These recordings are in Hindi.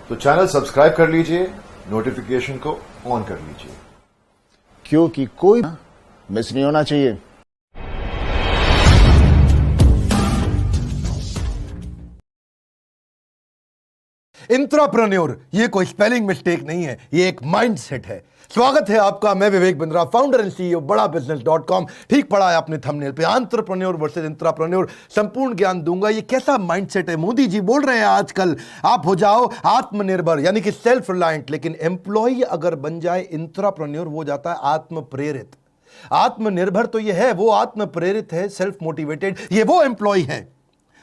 तो चैनल सब्सक्राइब कर लीजिए, नोटिफिकेशन को ऑन कर लीजिए, क्योंकि कोई मिस नहीं होना चाहिए। इंट्राप्रेन्योर ये कोई स्पेलिंग मिस्टेक नहीं है, ये एक माइंडसेट है। स्वागत है आपका, मैं Vivek Bindra, founder and CEO बड़ा बिजनेस.com। ठीक पढ़ा है आपने थंबनेल पे, एंटरप्रेन्योर वर्सेस इंट्राप्रेन्योर। संपूर्ण ज्ञान दूंगा। ये कैसा माइंडसेट है? मोदी जी बोल रहे हैं आजकल आप हो जाओ आत्मनिर्भर यानी कि सेल्फ रिलायंट, लेकिन एम्प्लॉय अगर बन जाए इंट्राप्रेन्योर वो जाता है आत्म प्रेरित। आत्मनिर्भर तो ये है, वो आत्म प्रेरित है, सेल्फ मोटिवेटेड। ये वो एम्प्लॉय है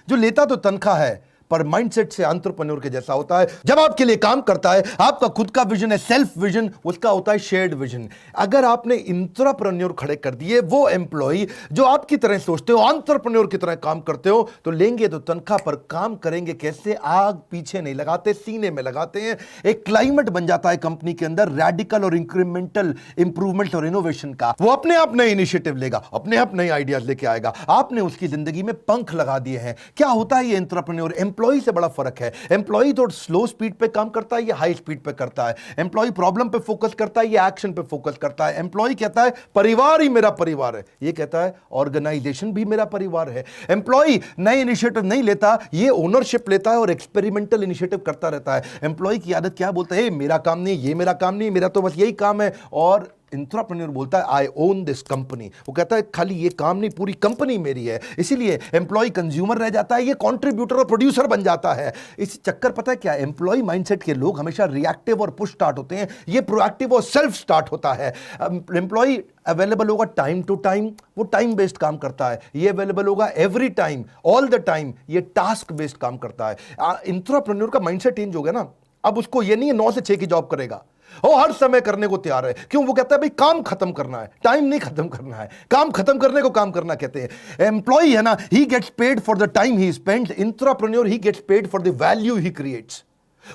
जो लेता तो तनख्वाह है पर माइंडसेट से एंटरप्रेन्योर के जैसा होता है। जब आपके लिए काम करता है, आपका खुद का विजन है, सेल्फ विजन, उसका होता है शेयर्ड विजन। अगर आपने इंट्राप्रेन्योर खड़े कर दिए, वो एम्प्लॉय जो आपकी तरह सोचते हो, एंटरप्रेन्योर की तरह काम करते हो, तो लेंगे तो तनख्वाह पर काम करेंगे कैसे? आग पीछे नहीं लगाते, सीने में लगाते हैं। एक क्लाइमेट बन जाता है कंपनी के अंदर रेडिकल और इंक्रीमेंटल इंप्रूवमेंट और इनोवेशन का। वो अपने आप नए इनिशिएटिव लेगा, अपने आप नए आइडियाज लेके आएगा। आपने उसकी जिंदगी में पंख लगा दिए हैं। क्या होता है ये एंटरप्रेन्योर? एम्प्लॉय से बड़ा फर्क है। एम्प्लॉय तो स्लो स्पीड पे काम करता है, ये हाई स्पीड पे करता है। एम्प्लॉय प्रॉब्लम पे फोकस करता है, ये एक्शन पे फोकस करता है। एम्प्लॉय कहता है परिवार ही मेरा परिवार है, ये कहता है ऑर्गेनाइजेशन भी मेरा परिवार है। एम्प्लॉय नए इनिशिएटिव नहीं लेता, ये ओनरशिप लेता है और एक्सपेरिमेंटल इनिशिएटिव करता रहता है। एम्प्लॉय की आदत क्या बोलता है? मेरा काम नहीं, ये मेरा काम नहीं, मेरा तो बस यही काम है। और इंट्राप्रेन्योर बोलता है आई ओन दिस कंपनी। वो कहता है खाली ये काम नहीं, पूरी कंपनी मेरी है। इसीलिए एम्प्लॉय कंज्यूमर रह जाता है, ये कंट्रीब्यूटर और प्रोड्यूसर बन जाता है। इस चक्कर पता है क्या? एम्प्लॉय माइंडसेट के लोग हमेशा रिएक्टिव और पुश स्टार्ट होते हैं, ये प्रोएक्टिव और सेल्फ स्टार्ट होता है। एम्प्लॉय अवेलेबल होगा टाइम टू टाइम, वो टाइम बेस्ड काम करता है। ये अवेलेबल होगा every time, all the time, ये टास्क बेस्ड काम करता है। इंट्राप्रेन्योर का माइंडसेट चेंज हो गया ना। अब उसको ये नहीं है 9 से 6 की जॉब करेगा, वो हर समय करने को तैयार है। क्यों? वो कहता है भाई काम खत्म करना है, टाइम नहीं खत्म करना है। काम खत्म करने को काम करना कहते हैं। एम्प्लॉय है ना, he gets paid for the time he spends. Intrapreneur he gets paid for the value he creates.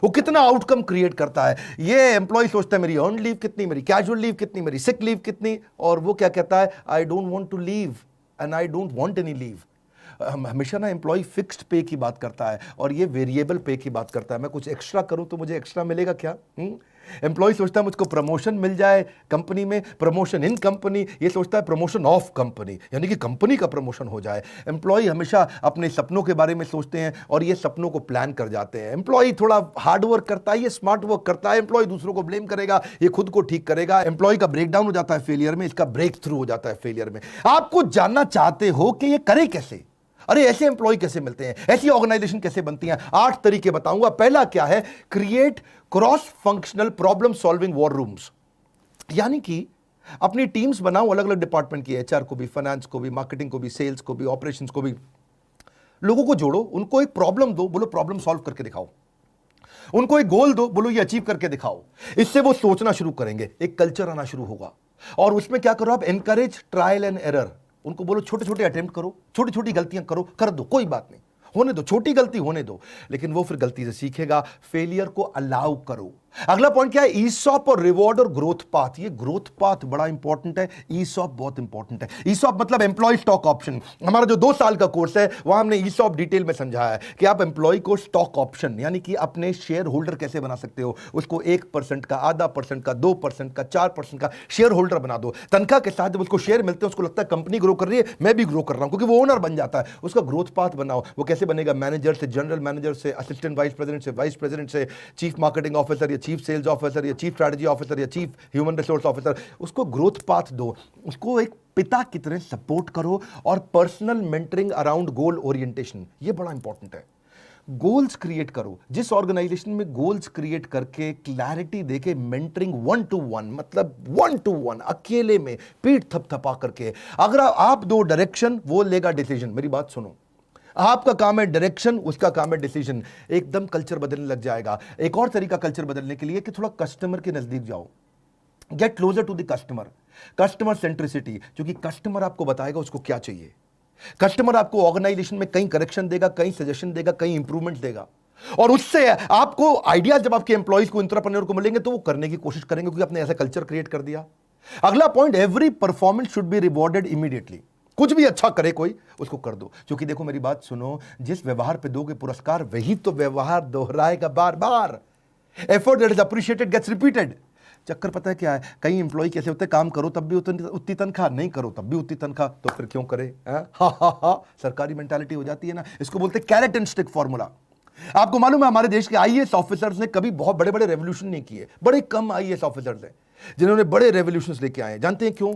वो कितना आउटकम क्रिएट करता है। ये एम्प्लॉय सोचता है मेरी अर्न लीव कितनी, मेरी कैजुअल लीव कितनी, मेरी सिक लीव कितनी, और वो क्या कहता है? I don't want to leave and I don't want any leave. हमेशा ना एम्प्लॉय फिक्स्ड पे की बात करता है और ये वेरिएबल पे की बात करता है। मैं कुछ एक्स्ट्रा करूं तो मुझे एक्स्ट्रा मिलेगा क्या? एम्प्लॉय सोचता है मुझको प्रमोशन मिल जाए कंपनी में, प्रमोशन इन कंपनी। ये सोचता है प्रमोशन ऑफ कंपनी, यानी कि कंपनी का प्रमोशन हो जाए। एम्प्लॉय हमेशा अपने सपनों के बारे में सोचते हैं और ये सपनों को प्लान कर जाते हैं। एम्प्लॉय थोड़ा हार्ड वर्क करता है, ये स्मार्ट वर्क करता है। एम्प्लॉय दूसरों को ब्लेम करेगा, ये खुद को ठीक करेगा। एम्प्लॉय का ब्रेक डाउन हो जाता है फेलियर में, इसका ब्रेक थ्रू हो जाता है फेलियर में। आपको जानना चाहते हो कि ये करे कैसे? अरे ऐसे एम्प्लॉय कैसे मिलते हैं, ऐसी ऑर्गेनाइजेशन कैसे बनती हैं? 8 तरीके बताऊंगा। पहला क्या है? Create cross functional problem solving war rooms. यानी कि अपनी टीम्स बनाओ अलग अलग डिपार्टमेंट की, एचआर को भी, फाइनेंस को भी, मार्केटिंग को भी, सेल्स को भी, ऑपरेशंस को भी। लोगों को जोड़ो, उनको एक प्रॉब्लम दो, बोलो प्रॉब्लम सॉल्व करके दिखाओ। उनको एक गोल दो, बोलो ये अचीव करके दिखाओ। इससे वो सोचना शुरू करेंगे, एक कल्चर आना शुरू होगा। और उसमें क्या करो आप? Encourage trial and error. उनको बोलो छोटे छोटे अटेम्प्ट करो, छोटी छोटी गलतियां करो, कर दो, कोई बात नहीं, होने दो, छोटी गलती होने दो, लेकिन वो फिर गलती से सीखेगा। फेलियर को अलाउ करो। अगला पॉइंट क्या है? ईसॉप और रिवॉर्ड और ग्रोथ पाथ। ये ग्रोथ पाथ बड़ा इंपॉर्टेंट है, ईसॉप बहुत इंपॉर्टेंट है। ईसॉप मतलब एम्प्लॉय स्टॉक ऑप्शन। हमारा जो 2 साल का कोर्स है वहां हमने ईसॉप डिटेल में समझाया है कि आप एम्प्लॉय को स्टॉक ऑप्शन यानी कि अपने शेयर होल्डर कैसे बना सकते हो। उसको 1% का, आधा परसेंट का, 2% का, 4% का शेयर होल्डर बना दो। तनख्वाह के साथ जब उसको शेयर मिलते हैं उसको लगता है कंपनी ग्रो कर रही है, मैं भी ग्रो कर रहा हूं, क्योंकि वो ओनर बन जाता है। उसका ग्रोथ पाथ बनाओ। वो कैसे बनेगा? मैनेजर से, जनरल मैनेजर से, असिस्टेंट वाइस प्रेसिडेंट से, वाइस प्रेसिडेंट से, चीफ मार्केटिंग ऑफिसर या चीफ सेल्स ऑफिसर या चीफ स्ट्रेटजी ऑफिसर या चीफ ह्यूमन रिसोर्स ऑफिसर। उसको ग्रोथ पाथ दो, उसको एक पिता की तरह सपोर्ट करो। और पर्सनल मेंटरिंग अराउंड गोल ओरिएंटेशन, ये बड़ा इंपॉर्टेंट है। गोल्स क्रिएट करो। जिस ऑर्गेनाइजेशन में गोल्स क्रिएट करके क्लैरिटी देके मेंटरिंग 1 to 1, मतलब 1 to 1 अकेले में पीठ थपथपा करके, अगर आप दो डायरेक्शन, वो लेगा डिसीजन। मेरी बात सुनो, आपका काम है डायरेक्शन, उसका काम है डिसीजन। एकदम कल्चर बदलने लग जाएगा। एक और तरीका कल्चर बदलने के लिए कि थोड़ा कस्टमर के नजदीक जाओ, get closer to the customer. Customer centricity, क्योंकि कस्टमर आपको बताएगा उसको क्या चाहिए। कस्टमर आपको ऑर्गेनाइजेशन में कहीं करेक्शन देगा, कहीं सजेशन देगा, कहीं इंप्रूवमेंट देगा, और उससे आपको आइडिया जब आपके एम्प्लॉइज को, इंट्राप्रेन्योर को मिलेंगे तो वो करने की कोशिश करेंगे, क्योंकि आपने ऐसा कल्चर क्रिएट कर दिया। अगला point, every performance should be rewarded immediately. कुछ भी अच्छा करे कोई, उसको कर दो। क्योंकि देखो मेरी बात सुनो, जिस व्यवहार पे दोगे पुरस्कार, वही तो व्यवहार दोहराएगा बार बार। Effort that is appreciated gets repeated. चक्कर पता है क्या है, कई एम्प्लॉय कैसे होते हैं, काम करो तब भी उतनी तनख्वाह, नहीं करो तब भी उतनी तनख्वाह, तो फिर क्यों करे? हा, सरकारी मेंटालिटी हो जाती है ना। इसको बोलते हैं कैरेट एंड स्टिक फॉर्मूला। आपको मालूम है हमारे देश के आईएएस ऑफिसर्स ने कभी बहुत बड़े बड़े रेवोल्यूशन नहीं किए। बड़े कम आईएएस ऑफिसर्स हैं जिन्होंने बड़े रेवोल्यूशंस लेके आए हैं। जानते हैं क्यों?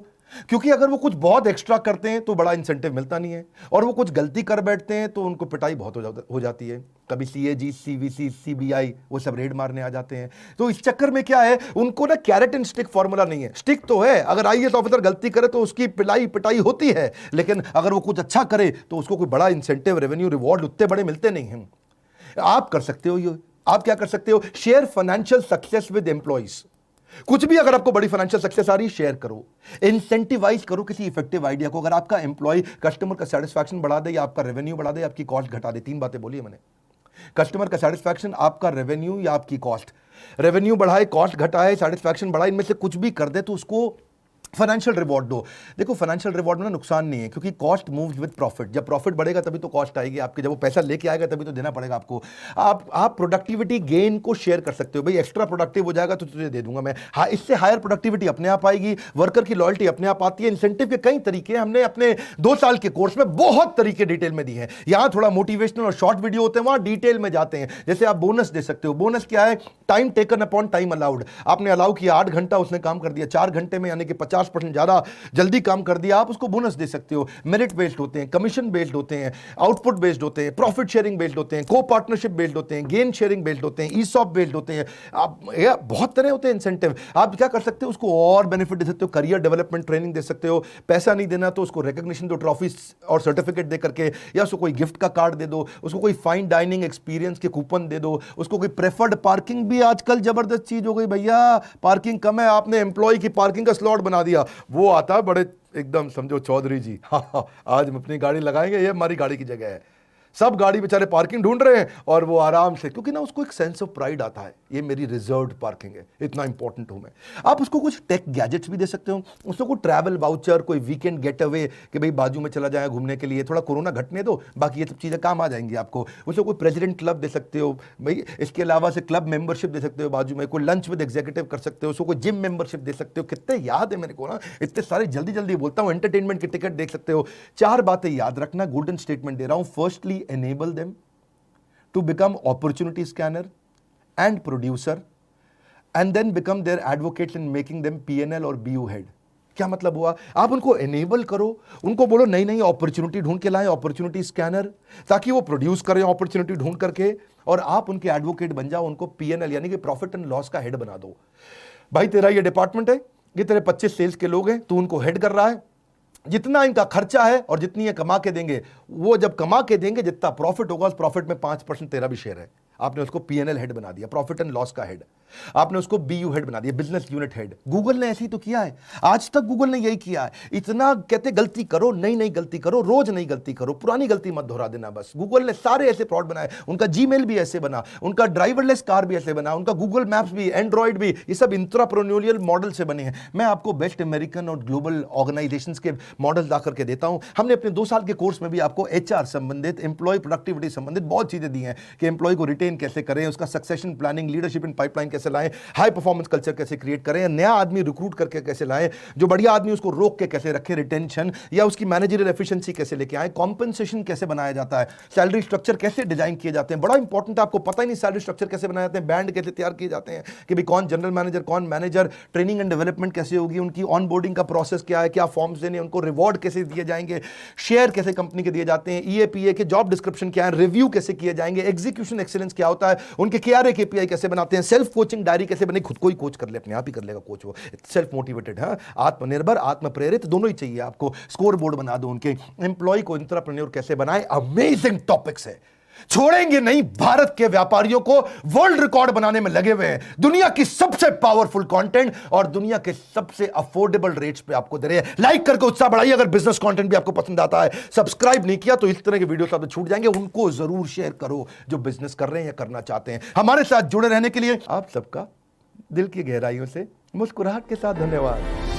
क्योंकि अगर वो कुछ बहुत एक्स्ट्रा करते हैं तो बड़ा इंसेंटिव मिलता नहीं है, और वो कुछ गलती कर बैठते हैं तो उनको पिटाई बहुत हो जाती है। कभी सीएजी, सीवीसी, सीबीआई वो सब रेड मारने आ जाते हैं। तो इस चक्कर में क्या है, उनको ना कैरेट एंड स्टिक फॉर्मूला नहीं है। स्टिक तो है, अगर आईएएस ऑफिसर गलती करे तो उसकी पिटाई होती है, लेकिन अगर वो कुछ अच्छा करे तो उसको कोई बड़ा इंसेंटिव, रेवेन्यू, रिवॉर्ड उतने बड़े मिलते नहीं हैं। आप कर सकते हो ये, आप क्या कर सकते हो? Share financial success with employees. कुछ भी अगर आपको बड़ी फाइनेंशियल सक्सेस आ रही है, शेयर करो, इंसेंटिवाइज करो किसी इफेक्टिव आइडिया को। अगर आपका एम्प्लॉय कस्टमर का सेटिस्फैक्शन बढ़ा दे, या आपका रेवेन्यू बढ़ा दे, आपकी कॉस्ट घटा दे, 3 बातें बोली है मैंने। कस्टमर का सेटिस्फैक्शन, आपका रेवेन्यू या आपकी कॉस्ट। रेवेन्यू बढ़ाए, कॉस्ट घटाए, सेटिस्फैक्शन बढ़ाए, इनमें से कुछ भी कर दे तो उसको फाइनेंशियल रिवॉर्ड दो। देखो फाइनेंशियल रिवॉर्ड में ना नुकसान नहीं है, क्योंकि कॉस्ट मूव्स विद प्रॉफिट। जब प्रॉफिट बढ़ेगा तभी तो कॉस्ट आएगी आपकी, जब वो पैसा लेके आएगा तभी तो देना पड़ेगा आपको। आप प्रोडक्टिविटी गेन को शेयर कर सकते हो। भाई एक्स्ट्रा प्रोडक्टिव हो जाएगा तो तुझे दे दूंगा मैं। हाँ, इससे हायर प्रोडक्टिविटी अपने आप आएगी, वर्कर की लॉयल्टी अपने आप आती है। इंसेंटिव के कई तरीके हमने अपने 2 साल के कोर्स में बहुत तरीके डिटेल में दी है। यहां थोड़ा मोटिवेशनल और शॉर्ट वीडियो होते हैं, वहां डिटेल में जाते हैं। जैसे आप बोनस दे सकते हो। बोनस क्या है? Time taken upon time allowed. आपने अलाउ किया 8 घंटा, उसने काम कर दिया 4 घंटे में, यानी कि 50% ज्यादा जल्दी काम कर दिया, आप उसको बोनस दे सकते हो। मेरिट बेस्ड होते हैं, कमीशन बेस्ड होते हैं, आउटपुट बेस्ड होते हैं, प्रॉफिट शेयरिंग बेस्ड होते हैं, को पार्टनरशिप बेस्ड होते हैं, गेन शेयरिंग बेस्ड होते हैं, ईसॉप बेस्ड होते हैं। आप बहुत तरह होते हैं इंसेंटिव। आप क्या कर सकते हो? उसको और बेनिफिट दे सकते हो, करियर डेवलपमेंट ट्रेनिंग दे सकते हो। पैसा नहीं देना तो उसको रिकॉग्निशन दो, ट्रॉफी और सर्टिफिकेट दे करके, या उसको कोई गिफ्ट का कार्ड दे दो, उसको कोई फाइन डाइनिंग एक्सपीरियंस के कूपन दे दो, उसको कोई प्रेफर्ड पार्किंग भी आजकल जबरदस्त चीज हो गई भैया। पार्किंग कम है, आपने एम्प्लॉय की पार्किंग का स्लॉट बना दिया, वो आता है बड़े एकदम समझो चौधरी जी, हाँ आज हम अपनी गाड़ी लगाएंगे, ये हमारी गाड़ी की जगह है। सब गाड़ी बेचारे पार्किंग ढूंढ रहे हैं और वो आराम से, क्योंकि ना उसको एक सेंस ऑफ प्राइड आता है, ये मेरी रिजर्व्ड पार्किंग है, इतना इंपॉर्टेंट हूं मैं। आप उसको कुछ टेक गैजेट्स भी दे सकते हो, उसको कोई ट्रैवल वाउचर, कोई वीकेंड गेट अवे कि भाई बाजू में चला जाए घूमने के लिए, थोड़ा कोरोना घटने दो, बाकी ये सब चीज़ें काम आ जाएंगी आपको। उसको कोई प्रेसिडेंट क्लब दे सकते हो भाई, इसके अलावा से क्लब मेंबरशिप दे सकते हो, बाजू में कोई लंच विद एग्जीक्यूटिव कर सकते हो, उसको कोई जिम मेंबरशिप दे सकते हो। कितने याद है मेरे को ना, इतने सारे जल्दी जल्दी बोलता हूँ। एंटरटेनमेंट की टिकट देख सकते हो। 4 बातें याद रखना, गोल्डन स्टेटमेंट दे रहा हूँ। Firstly, enable them to become opportunity scanner and producer, and then become their advocates in making them PNL और BU head। क्या मतलब हुआ? आप उनको एनेबल करो, उनको बोलो नई नई अपॉर्चुनिटी ढूंढ के लाएं, अपॉर्चुनिटी स्कैनर, ताकि वो प्रोड्यूस करें अपॉर्चुनिटी ढूंढ करके, और आप उनके एडवोकेट बन जाओ, उनको PNL यानी कि प्रॉफिट एंड लॉस का हेड बना दो। भाई तेरा ये डिपार्टमेंट है, ये तेरे 25 सेल्स के लोग हैं, तू उनको हेड कर रहा है, जितना इनका खर्चा है और जितनी ये कमा के देंगे, वो जब कमा के देंगे जितना प्रॉफिट होगा, उस प्रॉफिट में 5% तेरा भी शेयर है। आपने उसको PNL हेड बना दिया, प्रॉफिट एंड लॉस का हेड। आपने उसको BU हेड बना दिया, बिजनेस यूनिट हेड। गूगल ने ऐसे ही तो किया है, आज तक गूगल ने यही किया है। इतना कहते गलती करो, नई नई गलती करो, रोज नई गलती करो, पुरानी गलती मत दोहरा देना बस। गूगल ने सारे ऐसे फ्रॉड बनाए, उनका जीमेल भी ऐसे बना, उनका ड्राइवरलेस कार भी ऐसे बना, उनका गूगल मैप्स भी, एंड्रॉइड भी, ये सब इंट्राप्रेन्योरियल मॉडल से बने हैं। मैं आपको बेस्ट अमेरिकन और ग्लोबल ऑर्गेनाइजेशंस के मॉडल ला करके देता हूं। हमने अपने 2 साल के कोर्स में भी आपको HR संबंधित, एम्प्लॉय प्रोडक्टिविटी संबंधित बहुत चीजें दी हैं कि एम्प्लॉय को रिटेन कैसे करें, उसका succession planning, leadership in pipeline कैसे लाएं, हाई परफॉर्मेंस कल्चर कैसे क्रिएट करें, नया आदमी रिक्रूट करके कैसे लाएं, जो बढ़िया आदमी उसको रोक के कैसे रखें, रिटेंशन या उसकी मैनेजरियल एफिशिएंसी कैसे लेके आए, कॉम्पेंसेशन कैसे बनाया जाता है, सैलरी स्ट्रक्चर कैसे डिजाइन किए जाते हैं। बड़ा इंपॉर्टेंट है, आपको पता ही नहीं सैलरी स्ट्रक्चर कैसे बनाए जाते हैं, बैंड कैसे तैयार किए जाते हैं कि भाई कौन जनरल मैनेजर, कौन मैनेजर, ट्रेनिंग एंड डेवलपमेंट कैसे होगी, उनकी ऑनबोर्डिंग का प्रोसेस क्या है, क्या फॉर्म्स देने, उनको रिवॉर्ड कैसे दिए जाएंगे, शेयर कैसे कंपनी के दिए जाते हैं, EAPA के जॉब डिस्क्रिप्शन क्या है, रिव्यू कैसे किए जाएंगे, एग्जीक्यूशन एक्सीलेंस क्या होता है, उनके KRA KPI कैसे बनाते हैं, सेल्फ कोचिंग डायरी कैसे बने, खुद को ही कोच कर ले, अपने आप ही कर लेगा कोच, वो सेल्फ मोटिवेटेड है, आत्मनिर्भर, आत्म प्रेरित, दोनों ही चाहिए आपको। स्कोर बोर्ड बना दो उनके, एम्प्लॉय को एंटरप्रेन्योर कैसे बनाए, अमेजिंग टॉपिक्स है, छोड़ेंगे नहीं। भारत के व्यापारियों को वर्ल्ड रिकॉर्ड बनाने में लगे हुए हैं, दुनिया की सबसे पावरफुल कंटेंट और दुनिया के सबसे अफोर्डेबल रेट्स पे आपको दे रहे हैं। लाइक करके उत्साह बढ़ाइए। अगर बिजनेस कंटेंट भी आपको पसंद आता है, सब्सक्राइब नहीं किया तो इस तरह के वीडियोस आपसे छूट जाएंगे, उनको जरूर शेयर करो जो बिजनेस कर रहे हैं या करना चाहते हैं। हमारे साथ जुड़े रहने के लिए आप सबका दिल की गहराइयों से मुस्कुराहट के साथ धन्यवाद।